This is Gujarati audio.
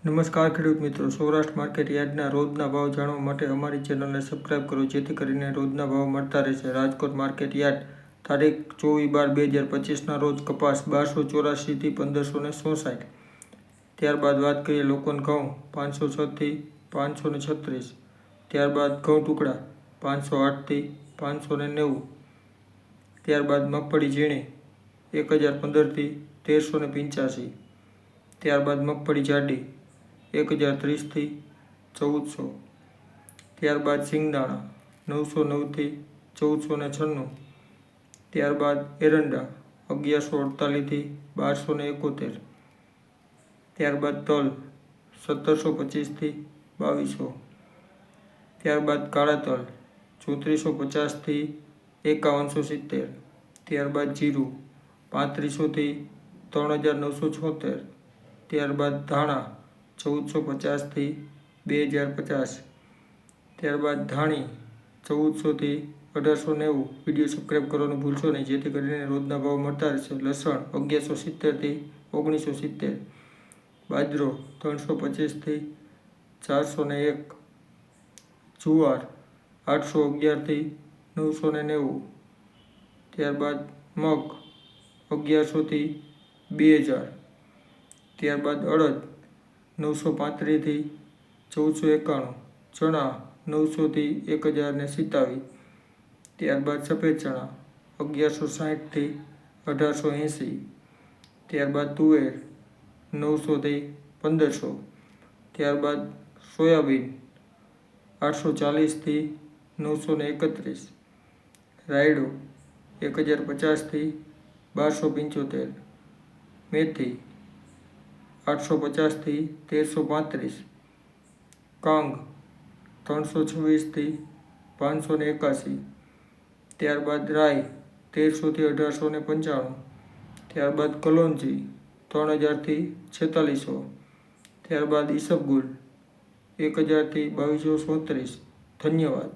નમસ્કાર ખેડૂત મિત્રો, સૌરાષ્ટ્ર માર્કેટ યાર્ડના રોજના ભાવ જાણવા માટે અમારી ચેનલને સબસ્ક્રાઇબ કરો, જેથી કરીને રોજના ભાવ મળતા રહેશે. રાજકોટ માર્કેટ યાર્ડ તારીખ 24/12/2025ના રોજ કપાસ 1284 થી 1566. ત્યારબાદ વાત કરીએ લોકન ઘઉં 506 થી 536. ત્યારબાદ ઘઉં ટુકડા 508 થી 590. ત્યારબાદ મગફળી ઝીણી 1015 થી 1385. ત્યારબાદ મગફળી જાડી 1030 થી 1400. ત્યારબાદ સિંગદાણા 909 થી 1496. ત્યારબાદ એરંડા 1148 થી 1271. ત્યારબાદ તલ 1725 થી 2200. ત્યારબાદ કાળા તલ 3450 થી 5170. ત્યારબાદ જીરું 3500 થી 3976. ત્યારબાદ ધાણા 1450 થી 2050. ત્યારબાદ ધાણી 1400 થી 1890. વિડીયો સબસ્ક્રાઈબ કરવાનું ભૂલશો નહીં, જેથી કરીને રોજના ભાવ મળતા રહેશે. લસણ 1170 થી 1970. બાજરો 325 થી 401. જુવાર 811 થી 990. ત્યારબાદ મગ 1100 થી 2000. ત્યારબાદ અડદ 935 થી 1491. ચણા 900 થી 1027. ત્યારબાદ સફેદ ચણા 1160 થી 1880. ત્યારબાદ તુવેર 900 થી 1500. ત્યારબાદ સોયાબીન 840 થી 931. રાયડો 1050 થી 1275. મેથી 850 થી 1335. કાંગ 326 થી 581. ત્યારબાદ રાઈ 1300 થી 1895. ત્યારબાદ કલોંજી 3000 થી 4600. ત્યારબાદ ઈસબગુલ 1000 થી 2237. ધન્યવાદ.